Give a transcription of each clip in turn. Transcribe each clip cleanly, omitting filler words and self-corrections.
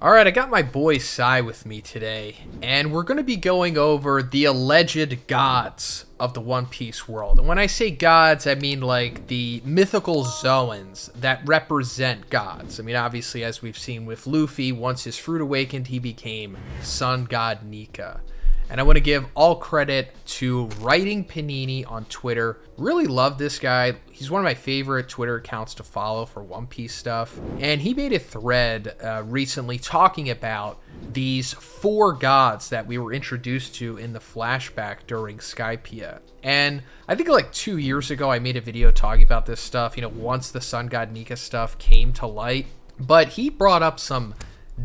All right, I got my boy Sai with me today, and we're going to be going over the alleged gods of the One Piece world. And when I say gods, I mean like the mythical Zoans that represent gods. I mean, obviously, as we've seen with Luffy, once his fruit awakened, he became Sun God Nika. And I want to give all credit to Writing Panini on Twitter. Really love this guy. He's one of my favorite Twitter accounts to follow for One Piece stuff. And he made a thread recently talking about these four gods that we were introduced to in the flashback during Skypiea. And I think like 2 years ago, I made a video talking about this stuff, once the Sun God Nika stuff came to light. But he brought up some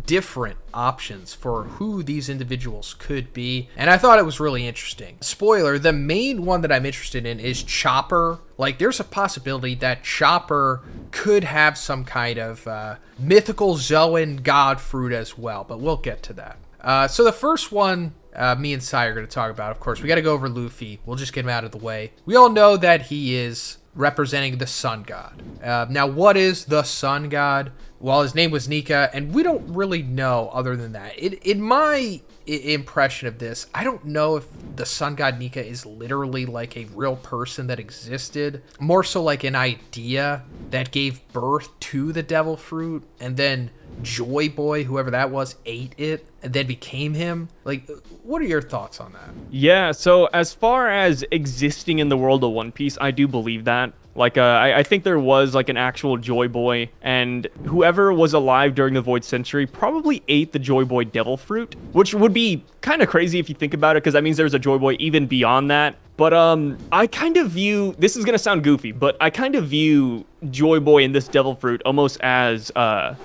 different options for who these individuals could be, and I thought it was really interesting. Spoiler, the main one that I'm interested in is Chopper. Like, there's a possibility that Chopper could have some kind of mythical Zoan god fruit as well, but we'll get to that. So the first one me and Sai are going to talk about, of course, we got to go over Luffy. We'll just get him out of the way. We all know that he is representing the Sun God. Now, what is the Sun God? Well, his name was Nika, and we don't really know other than that. In my impression of this, I don't know if the Sun God Nika is literally like a real person that existed, more so like an idea that gave birth to the devil fruit, and then Joy Boy, whoever that was, ate it and then became him. Like, what are your thoughts on that? Yeah, so as far as existing in the world of One Piece, I do believe that. Like, I think there was, like, an actual Joy Boy, and whoever was alive during the Void Century probably ate the Joy Boy Devil Fruit, which would be kind of crazy if you think about it, because that means there's a Joy Boy even beyond that. But I kind of view, this is going to sound goofy, but I kind of view Joy Boy and this Devil Fruit almost as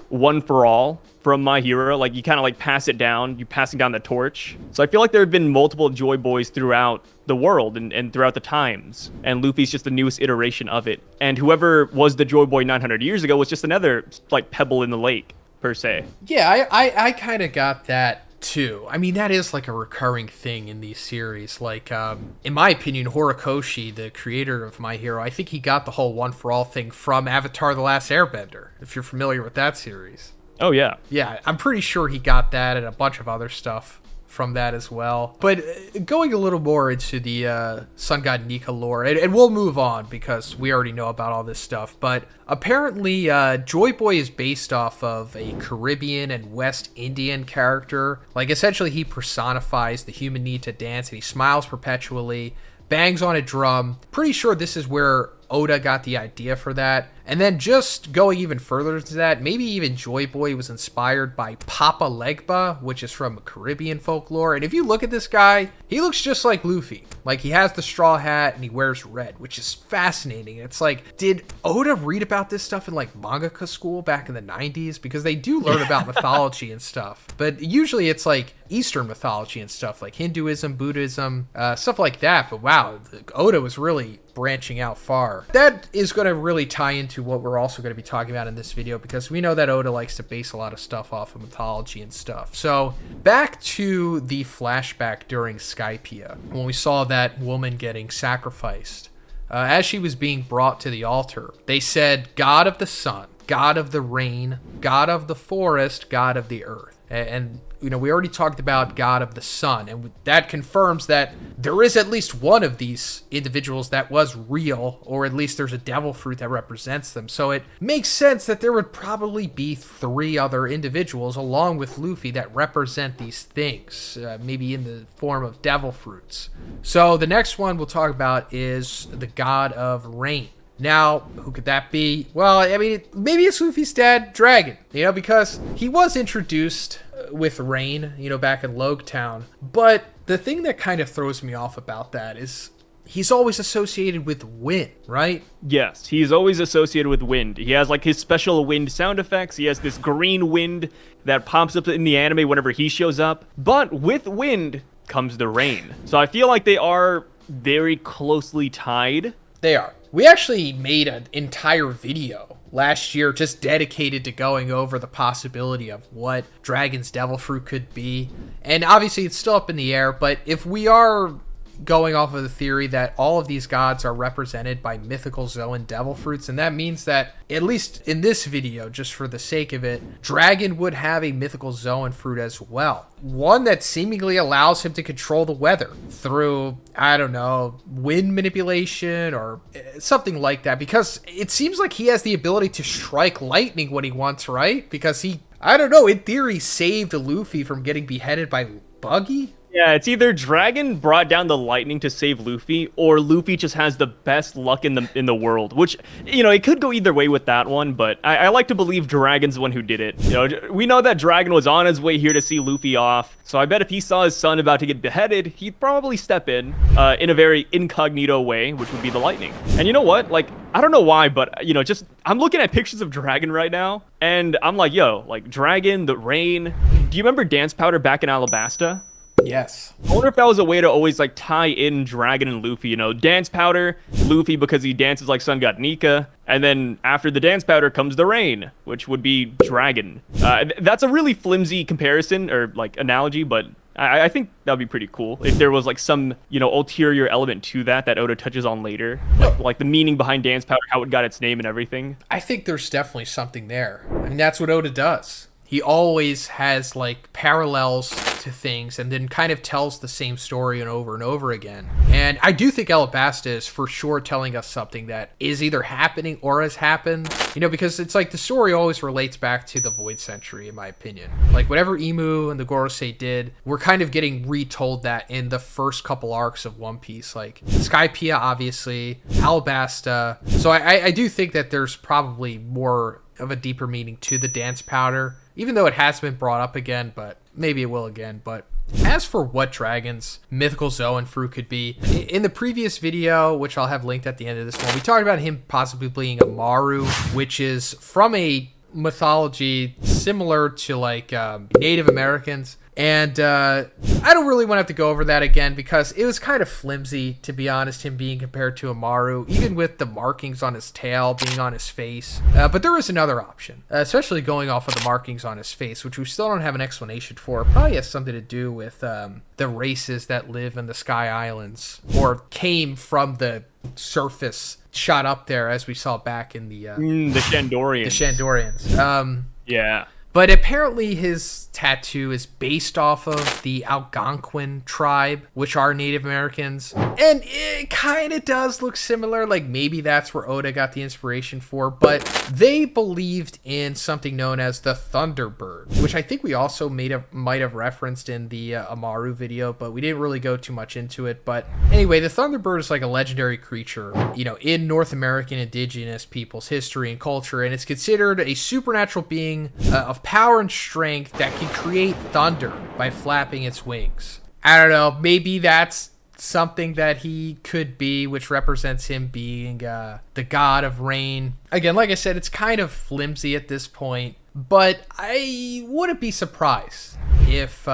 one for all from My Hero. Like, you kind of like pass it down, you're passing down the torch. So I feel like there have been multiple Joy Boys throughout the world and throughout the times, and Luffy's just the newest iteration of it. And whoever was the Joy Boy 900 years ago was just another like pebble in the lake, per se. Yeah, I kind of got that too. I mean, that is like a recurring thing in these series. Like, in my opinion, Horikoshi, the creator of My Hero, I think he got the whole one for all thing from Avatar: The Last Airbender, if you're familiar with that series. Oh, yeah. Yeah, I'm pretty sure he got that and a bunch of other stuff from that as well. But going a little more into the Sun God Nika lore, and we'll move on because we already know about all this stuff, but apparently Joy Boy is based off of a Caribbean and West Indian character. Like, essentially he personifies the human need to dance, and he smiles perpetually, bangs on a drum. Pretty sure this is where Oda got the idea for that. And then just going even further into that, maybe even Joy Boy was inspired by Papa Legba, which is from Caribbean folklore. And if you look at this guy, he looks just like Luffy. Like, he has the straw hat and he wears red, which is fascinating. It's like, did Oda read about this stuff in like mangaka school back in the 90s? Because they do learn about mythology and stuff. But usually it's like Eastern mythology and stuff, like Hinduism, Buddhism, stuff like that. But wow, Oda was really branching out far. That is going to really tie into what we're also going to be talking about in this video, because we know that Oda likes to base a lot of stuff off of mythology and stuff. So back to the flashback during Skypiea, when we saw that woman getting sacrificed. As she was being brought to the altar, they said, God of the sun, God of the rain, God of the forest, God of the earth. And we already talked about God of the Sun, and that confirms that there is at least one of these individuals that was real, or at least there's a devil fruit that represents them. So it makes sense that there would probably be three other individuals along with Luffy that represent these things, maybe in the form of devil fruits. So the next one we'll talk about is the God of Rain. Now, who could that be? Well, I mean, maybe it's Luffy's dad, Dragon, because he was introduced with Rain, back in Logtown. But the thing that kind of throws me off about that is he's always associated with wind, right? Yes, he's always associated with wind. He has like his special wind sound effects. He has this green wind that pops up in the anime whenever he shows up. But with wind comes the rain. So I feel like they are very closely tied. They are. We actually made an entire video last year just dedicated to going over the possibility of what Dragon's Devil Fruit could be. And obviously it's still up in the air, but if we are going off of the theory that all of these gods are represented by mythical Zoan devil fruits, and that means that, at least in this video, just for the sake of it, Dragon would have a mythical Zoan fruit as well. One that seemingly allows him to control the weather through, I don't know, wind manipulation or something like that, because it seems like he has the ability to strike lightning when he wants, right? Because he, I don't know, in theory, saved Luffy from getting beheaded by Buggy? Yeah, it's either Dragon brought down the lightning to save Luffy, or Luffy just has the best luck in the world. Which, you know, it could go either way with that one, but I like to believe Dragon's the one who did it. You know, we know that Dragon was on his way here to see Luffy off, so I bet if he saw his son about to get beheaded, he'd probably step in a very incognito way, which would be the lightning. And you know what? Like, I don't know why, but, you know, just, I'm looking at pictures of Dragon right now, and I'm like, yo, like, Dragon, the rain. Do you remember Dance Powder back in Alabasta? Yes. I wonder if that was a way to always like tie in Dragon and Luffy, you know, Dance Powder, Luffy because he dances like Sun God Nika, and then after the Dance Powder comes the rain, which would be Dragon. That's a really flimsy comparison or like analogy, but I think that would be pretty cool if there was like some, you know, ulterior element to that Oda touches on later, like the meaning behind Dance Powder, how it got its name and everything. I think there's definitely something there. I mean, that's what Oda does. He always has like parallels to things and then kind of tells the same story and over again. And I do think Alabasta is for sure telling us something that is either happening or has happened, you know, because it's like the story always relates back to the Void Century, in my opinion. Like whatever Imu and the Gorosei did, we're kind of getting retold that in the first couple arcs of One Piece, like Skypiea, obviously, Alabasta. So I do think that there's probably more of a deeper meaning to the Dance Powder, even though it has been brought up again, but maybe it will again. But as for what Dragon's mythical Zoan fruit could be, in the previous video, which I'll have linked at the end of this one, we talked about him possibly being a Maru, which is from a mythology similar to like Native Americans. And I don't really want to have to go over that again because it was kind of flimsy, to be honest, him being compared to a Maru, even with the markings on his tail being on his face. But there is another option, especially going off of the markings on his face, which we still don't have an explanation for. It probably has something to do with the races that live in the Sky Islands or came from the surface shot up there, as we saw back in the Shandorians. The Shandorians. Yeah. But apparently his tattoo is based off of the Algonquin tribe, which are Native Americans. And it kind of does look similar. Like maybe that's where Oda got the inspiration for. But they believed in something known as the Thunderbird, which I think we also might have referenced in the Amaru video, but we didn't really go too much into it. But anyway, the Thunderbird is like a legendary creature, you know, in North American indigenous people's history and culture. And it's considered a supernatural being of power and strength that can create thunder by flapping its wings. I don't know, maybe that's something that he could be, which represents him being the god of rain. Again, like I said, it's kind of flimsy at this point, but I wouldn't be surprised if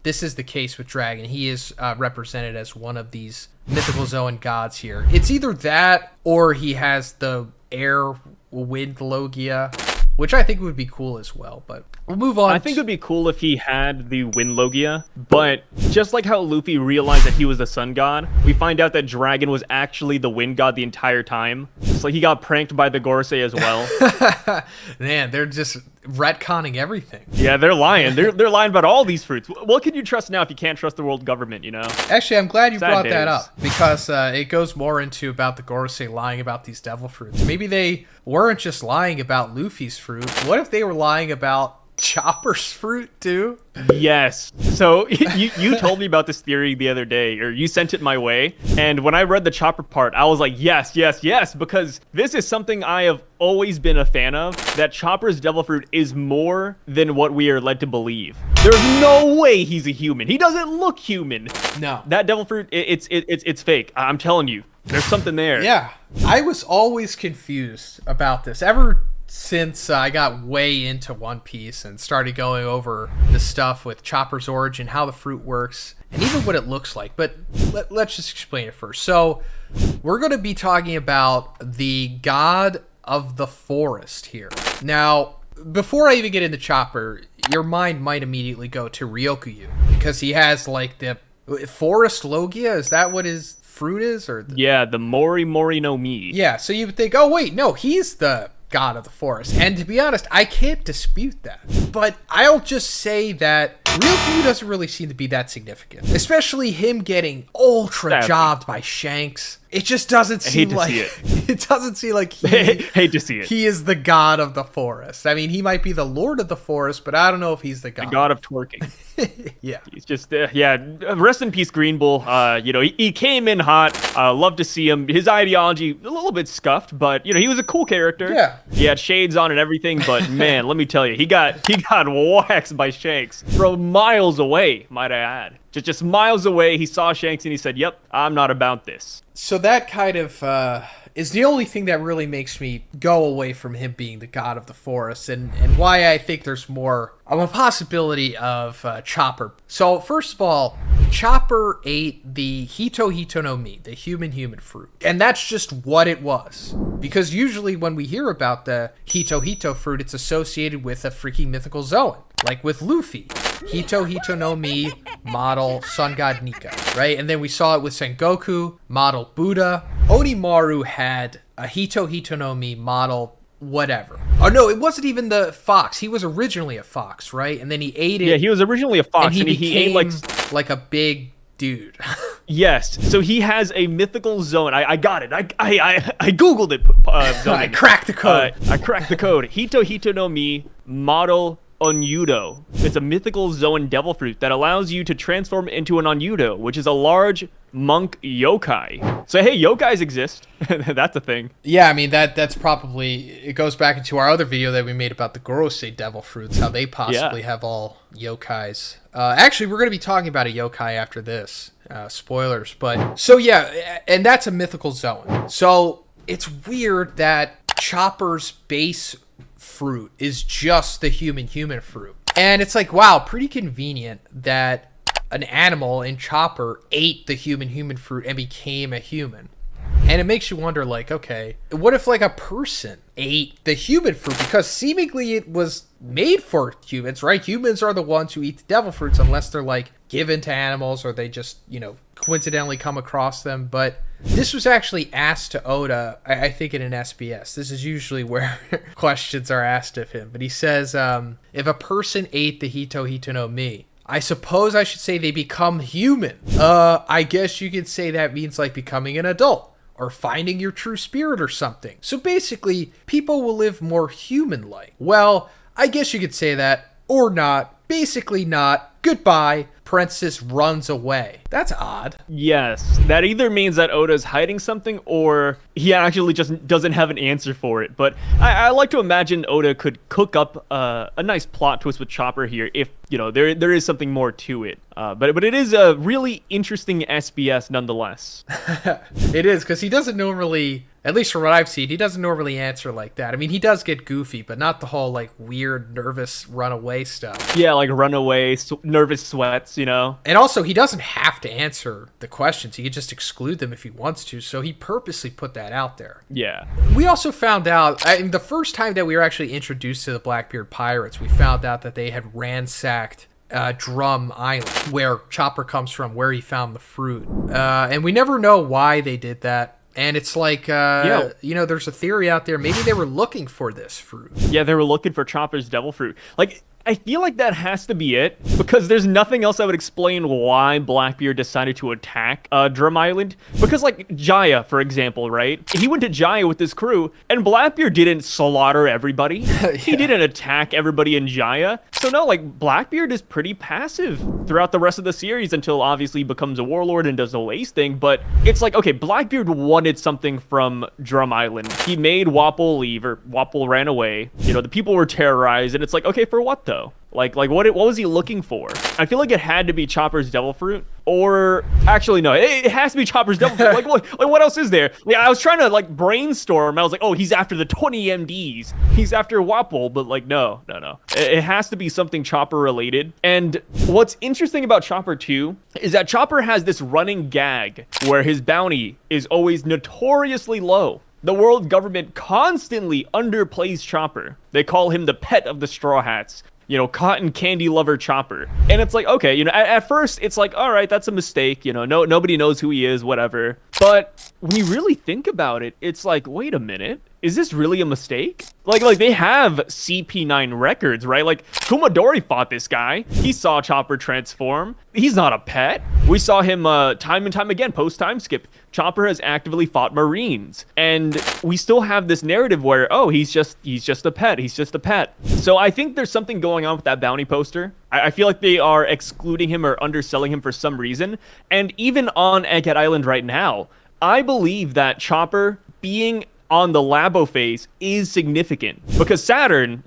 this is the case with Dragon. He is represented as one of these mythical Zoan gods here. It's either that or he has the air wind Logia, which I think would be cool as well, but we'll move on. I think it would be cool if he had the Wind Logia, but just like how Luffy realized that he was the Sun God, we find out that Dragon was actually the Wind God the entire time. It's like he got pranked by the Gorosei as well. Man, they're just retconning everything. Yeah, they're lying. They're lying about all these fruits. What can you trust now if you can't trust the world government, you know? Actually, I'm glad you Sad brought days. that up, because it goes more into about the Gorosei lying about these devil fruits. Maybe they weren't just lying about Luffy's fruit. What if they were lying about Chopper's fruit too? Yes. So you told me about this theory the other day, or you sent it my way, and when I read the Chopper part, I was like, yes, because this is something I have always been a fan of, that Chopper's devil fruit is more than what we are led to believe. There's no way he's a human. He doesn't look human. No. That devil fruit, it's fake. I'm telling you. There's something there. Yeah. I was always confused about this. Ever since I got way into One Piece and started going over the stuff with Chopper's origin, how the fruit works, and even what it looks like. But let's just explain it first. So we're going to be talking about the god of the forest here. Now, before I even get into Chopper, your mind might immediately go to Ryokuyu, because he has like the Forest Logia, is that what his fruit is? Or Yeah, the Mori Mori no Mi. yeah, so you would think, oh wait, no, he's the god of the forest. And to be honest, I can't dispute that. But I'll just say that Ryukyu doesn't really seem to be that significant. Especially him getting ultra jobbed by Shanks. It just doesn't seem like it doesn't seem like hate to see it. He is the god of the forest. I mean, he might be the lord of the forest, but I don't know if he's the god. The god of twerking. Yeah. He's just rest in peace, Green Bull. He came in hot. Love to see him. His ideology a little bit scuffed, but he was a cool character. Yeah. He had shades on and everything, but man, let me tell you, he got waxed by Shanks from miles away, might I add. Just miles away, he saw Shanks and he said, "Yep, I'm not about this." So that kind of is the only thing that really makes me go away from him being the god of the forest, and why I think there's more of a possibility of Chopper. So first of all, Chopper ate the Hito Hito no Mi, the human fruit. And that's just what it was. Because usually when we hear about the Hito Hito fruit, it's associated with a freaking mythical Zoan. Like with Luffy. Hito Hito no Mi, model Sun God Nika, right? And then we saw it with Sengoku, model Buddha. Onimaru had a Hito Hito no Mi, model whatever. Oh no, it wasn't even the fox. He was originally a fox, right? And then he ate it. Yeah, he was originally a fox, and he ate like a big dude. Yes, so he has a mythical zone. I got it. I googled it. I cracked the code. I cracked the code. Hito Hito no Mi, model Onyudo. It's a mythical Zoan devil fruit that allows you to transform into an Onyudo, which is a large monk yokai. So hey, yokais exist. That's a thing. Yeah, I mean that's probably, it goes back into our other video that we made about the Gorosei devil fruits, how they possibly have all yokais. Actually, we're going to be talking about a yokai after this. Spoilers, but so yeah, and that's a mythical zone. So it's weird that Chopper's base fruit is just the human fruit. And it's like, wow, pretty convenient that an animal in Chopper ate the human fruit and became a human. And it makes you wonder, like, okay, what if like a person ate the human fruit? Because seemingly it was made for humans, right? Humans are the ones who eat the devil fruits unless they're like given to animals or they just, coincidentally come across them. But this was actually asked to Oda, I think in an SBS. This is usually where questions are asked of him. But he says, if a person ate the Hito Hito no Mi, I suppose I should say they become human. I guess you could say that means like becoming an adult or finding your true spirit or something. So basically, people will live more human-like. Well, I guess you could say that, or not. Basically not. Goodbye. Princess runs away. That's odd. Yes, that either means that Oda's hiding something or he actually just doesn't have an answer for it. But I like to imagine Oda could cook up a nice plot twist with Chopper here if, there is something more to it. But it is a really interesting SBS nonetheless. It is, because he doesn't normally, at least from what I've seen, he doesn't normally answer like that. I mean, he does get goofy, but not the whole, like, weird, nervous runaway stuff. Yeah, like runaway, nervous sweats, And also, he doesn't have to answer the questions. He could just exclude them if he wants to, so he purposely put that out there. Yeah. We also found out, the first time that we were actually introduced to the Blackbeard Pirates, we found out that they had ransacked Drum Island, where Chopper comes from, where he found the fruit. And we never know why they did that. And it's like, there's a theory out there. Maybe they were looking for this fruit. Yeah, they were looking for Chopper's devil fruit. Like, I feel like that has to be it, because there's nothing else that would explain why Blackbeard decided to attack Drum Island. Because, like, Jaya, for example, right? He went to Jaya with his crew, and Blackbeard didn't slaughter everybody. Yeah. He didn't attack everybody in Jaya. So, no, like, Blackbeard is pretty passive throughout the rest of the series until, obviously, he becomes a warlord and does the Ace thing. But it's like, okay, Blackbeard wanted something from Drum Island. He made Wapol leave, or Wapol ran away. The people were terrorized, and it's like, okay, for what, though? Like what was he looking for? I feel like it had to be Chopper's devil fruit, or actually no, it has to be Chopper's devil fruit. Like what else is there? Like, I was trying to like brainstorm. I was like, oh, he's after the 20 MDs. He's after Wapol, but like no. It has to be something Chopper related. And what's interesting about Chopper too is that Chopper has this running gag where his bounty is always notoriously low. The world government constantly underplays Chopper. They call him the pet of the Straw Hats. cotton candy lover Chopper. And it's like, okay, at first it's like, all right, that's a mistake. Nobody knows who he is, whatever. But when you really think about it, it's like, wait a minute. Is this really a mistake? Like they have CP9 records, right? Like Kumadori fought this guy. He saw Chopper transform. He's not a pet. We saw him time and time again post time skip. Chopper has actively fought Marines, and we still have this narrative where, oh, he's just a pet. He's just a pet. So I think there's something going on with that bounty poster. I feel like they are excluding him or underselling him for some reason. And even on Egghead Island right now, I believe that Chopper being on the Labo phase is significant because Saturn,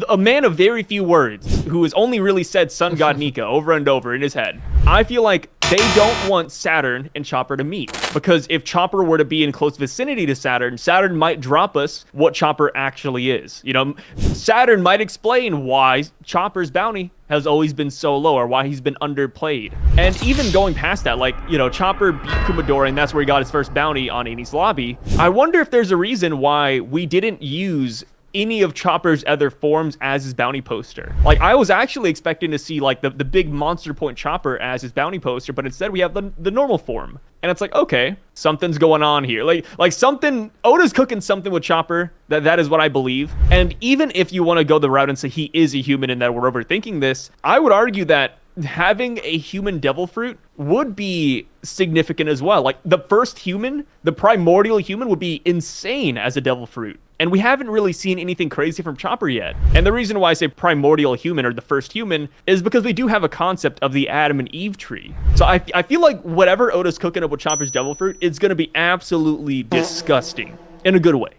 a man of very few words who has only really said Sun God Nika over and over in his head. I feel like they don't want Saturn and Chopper to meet because if Chopper were to be in close vicinity to Saturn might drop us what Chopper actually is. Saturn might explain why Chopper's bounty has always been so low or why he's been underplayed. And even going past that, Chopper beat Kumadori and that's where he got his first bounty on Enies Lobby. I wonder if there's a reason why we didn't use any of Chopper's other forms as his bounty poster. I was actually expecting to see the big monster point Chopper as his bounty poster, but instead we have the normal form. And it's like, okay, something's going on here. Oda's cooking something with Chopper. That is what I believe. And even if you want to go the route and say he is a human and that we're overthinking this, I would argue that having a human devil fruit would be significant as well. The first human, the primordial human, would be insane as a devil fruit. And we haven't really seen anything crazy from Chopper yet. And the reason why I say primordial human or the first human is because we do have a concept of the Adam and Eve tree. So I feel like whatever Oda's cooking up with Chopper's devil fruit, it's going to be absolutely disgusting in a good way.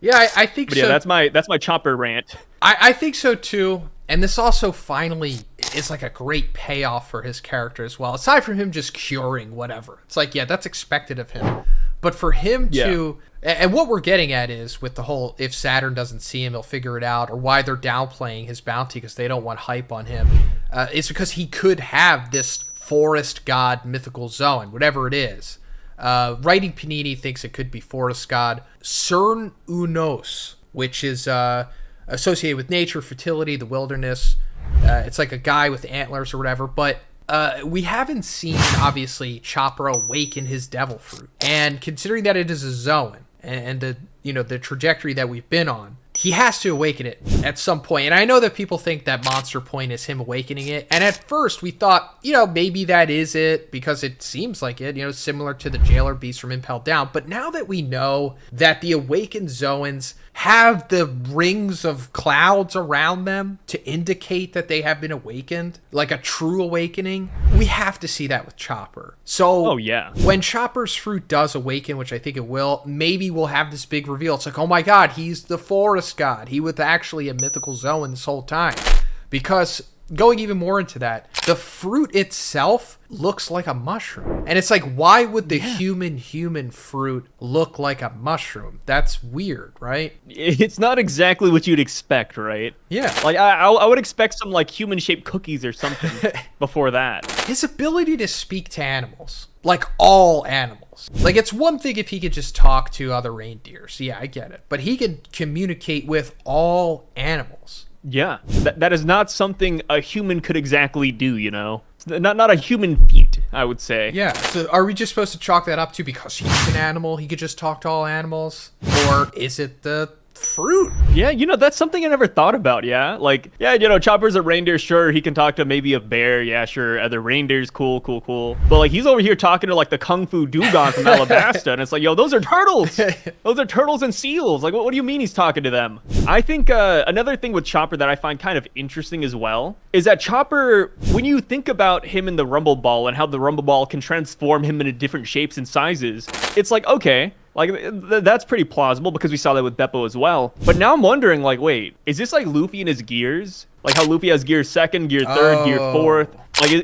Yeah, I think but so. Yeah, that's my Chopper rant. I think so too. And this also finally is a great payoff for his character as well. Aside from him just curing whatever. It's yeah, that's expected of him. But for him to... And what we're getting at is with the whole, if Saturn doesn't see him, he'll figure it out, or why they're downplaying his bounty because they don't want hype on him. It's because he could have this forest god mythical zone, whatever it is. Writing Panini thinks it could be forest god Cern Unos, which is associated with nature, fertility, the wilderness. It's like a guy with antlers or whatever, but we haven't seen, obviously, Chopper awaken his devil fruit. And considering that it is a zone, and the trajectory that we've been on, he has to awaken it at some point. And I know that people think that Monster Point is him awakening it. And at first we thought, maybe that is it because it seems like it, similar to the Jailer Beast from Impel Down. But now that we know that the awakened Zoans have the rings of clouds around them to indicate that they have been awakened, like a true awakening, we have to see that with Chopper. So when Chopper's fruit does awaken, which I think it will, maybe we'll have this big reveal. It's oh my god, he's the forest god. He was actually a mythical Zoan this whole time. Because going even more into that, the fruit itself looks like a mushroom. And it's why would the human fruit look like a mushroom? That's weird, right? It's not exactly what you'd expect, right? Yeah. I would expect some human-shaped cookies or something before that. His ability to speak to animals, all animals. It's one thing if he could just talk to other reindeers. Yeah, I get it. But he could communicate with all animals. Yeah, that is not something a human could exactly do, Not a human feat, I would say. Yeah, so are we just supposed to chalk that up to because he's an animal, he could just talk to all animals? Or is it the fruit? Yeah, that's something I never thought about, yeah? Chopper's a reindeer, sure, he can talk to maybe a bear, yeah, sure, other reindeers, cool. But, he's over here talking to, the Kung Fu Dugong from Alabasta, and it's those are turtles! Those are turtles and seals! What do you mean he's talking to them? I think another thing with Chopper that I find kind of interesting as well is that Chopper, when you think about him in the Rumble Ball and how the Rumble Ball can transform him into different shapes and sizes, it's okay, that's pretty plausible because we saw that with Beppo as well. But now I'm wondering, wait, is this Luffy and his gears? How Luffy has gear 2nd, gear 3rd, gear 4th?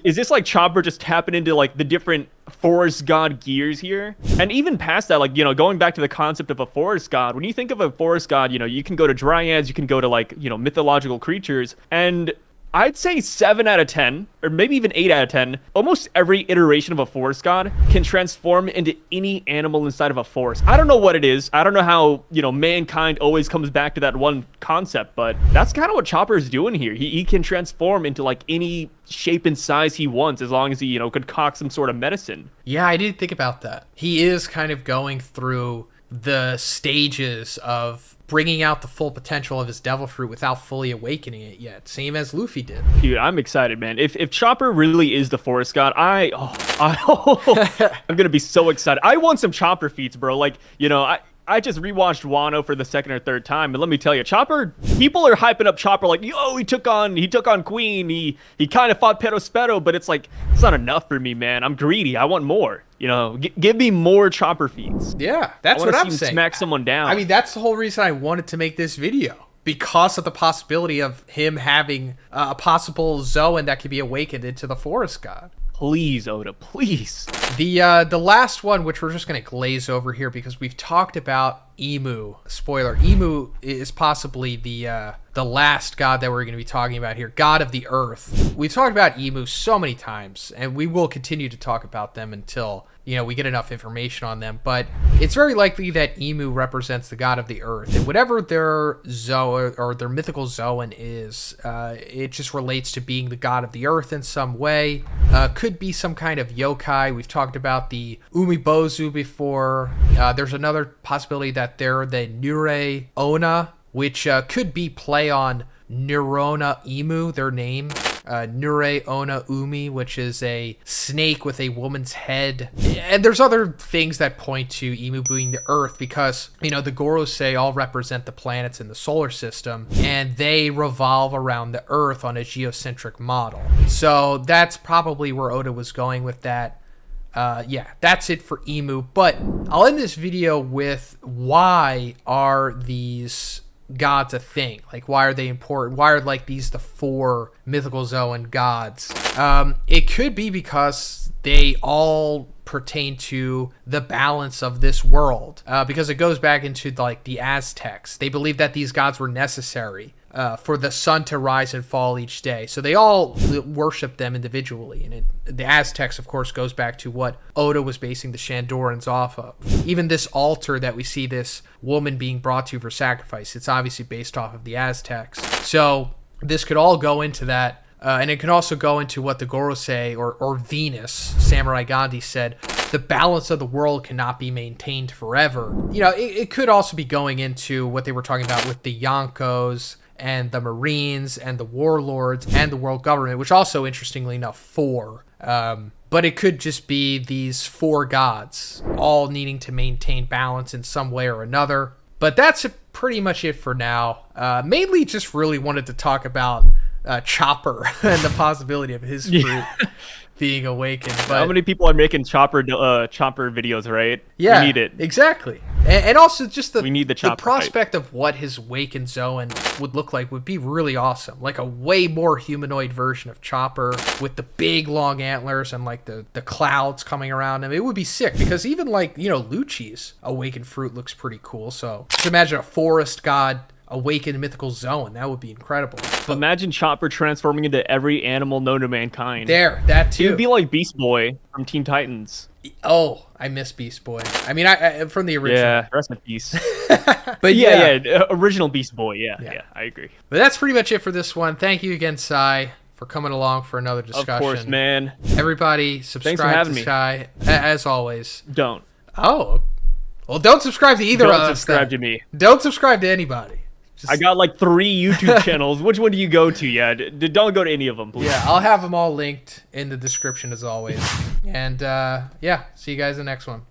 Is this Chopper just tapping into the different forest god gears here? And even past that, going back to the concept of a forest god, when you think of a forest god, you can go to dryads, you can go to mythological creatures, and I'd say 7 out of 10, or maybe even 8 out of 10. Almost every iteration of a forest god can transform into any animal inside of a forest. I don't know what it is. I don't know how, mankind always comes back to that one concept, but that's kind of what Chopper is doing here. He can transform into like any shape and size he wants as long as he, concoct some sort of medicine. Yeah, I didn't think about that. He is kind of going through the stages of bringing out the full potential of his devil fruit without fully awakening it yet, same as Luffy did. Dude, I'm excited, man. If Chopper really is the forest god, I'm gonna be so excited. I want some Chopper feats, bro. Like, I just rewatched Wano for the second or third time, and let me tell you, Chopper, people are hyping up Chopper like, yo, he took on Queen, he kind of fought Perospero, but it's like, it's not enough for me, man. I'm greedy. I want more. Give me more Chopper feats. Yeah, that's what I'm saying. Smack someone down. I mean, that's the whole reason I wanted to make this video, because of the possibility of him having a possible Zoan that could be awakened into the forest god. Please, Oda, please. The last one, which we're just going to glaze over here because we've talked about Imu. Spoiler, Imu is possibly the last god that we're going to be talking about here, god of the earth. We've talked about Imu so many times, and we will continue to talk about them until we get enough information on them, but it's very likely that Imu represents the god of the earth, and whatever their Zoa or their mythical Zoan is, it just relates to being the god of the earth in some way. Could be some kind of yokai. We've talked about the Umibozu before. There's another possibility that they're the Nure Ona, which could be play on Neurona Imu, their name. Nure Ona Umi, which is a snake with a woman's head. And there's other things that point to Imu being the Earth because, the Gorosei all represent the planets in the solar system, and they revolve around the Earth on a geocentric model. So that's probably where Oda was going with that. Yeah, that's it for Imu. But I'll end this video with why are these gods a thing? Like, why are they important? Why are these the 4 mythical Zoan gods? It could be because they all pertain to the balance of this world, because it goes back into the Aztecs. They believed that these gods were necessary for the sun to rise and fall each day, so they all worship them individually. And the Aztecs, of course, goes back to what Oda was basing the Shandorans off of. Even this altar that we see this woman being brought to for sacrifice, it's obviously based off of the Aztecs. So this could all go into that. And it can also go into what the Gorosei or Venus, Samurai Gandhi, said: the balance of the world cannot be maintained forever. It could also be going into what they were talking about with the Yonkos and the Marines and the Warlords and the world government, which also, interestingly enough, 4. But it could just be these 4 gods all needing to maintain balance in some way or another. But that's pretty much it for now. Mainly just really wanted to talk about Chopper and the possibility of his fruit being awakened. But how many people are making Chopper videos, right? Yeah, we need it. Exactly. And also just we need the prospect of what his awakened Zoan would look like would be really awesome. Like a way more humanoid version of Chopper with the big long antlers and the clouds coming around him. It would be sick because even Lucci's awakened fruit looks pretty cool. So just imagine a forest god awakened mythical Zoan. That would be incredible. But imagine Chopper transforming into every animal known to mankind. That too. He would be like Beast Boy from Teen Titans. Oh, I miss Beast Boy. I mean, I from the original. Yeah, rest in peace. But yeah, original Beast Boy. Yeah, I agree. But that's pretty much it for this one. Thank you again, Sai, for coming along for another discussion. Of course, man. Everybody, subscribe to Sai, as always. Don't. Oh, well, don't subscribe to either of us. Don't subscribe to me. Don't subscribe to anybody. I got 3 YouTube channels. Which one do you go to? Yeah, don't go to any of them, please. Yeah, I'll have them all linked in the description as always. And yeah, see you guys in the next one.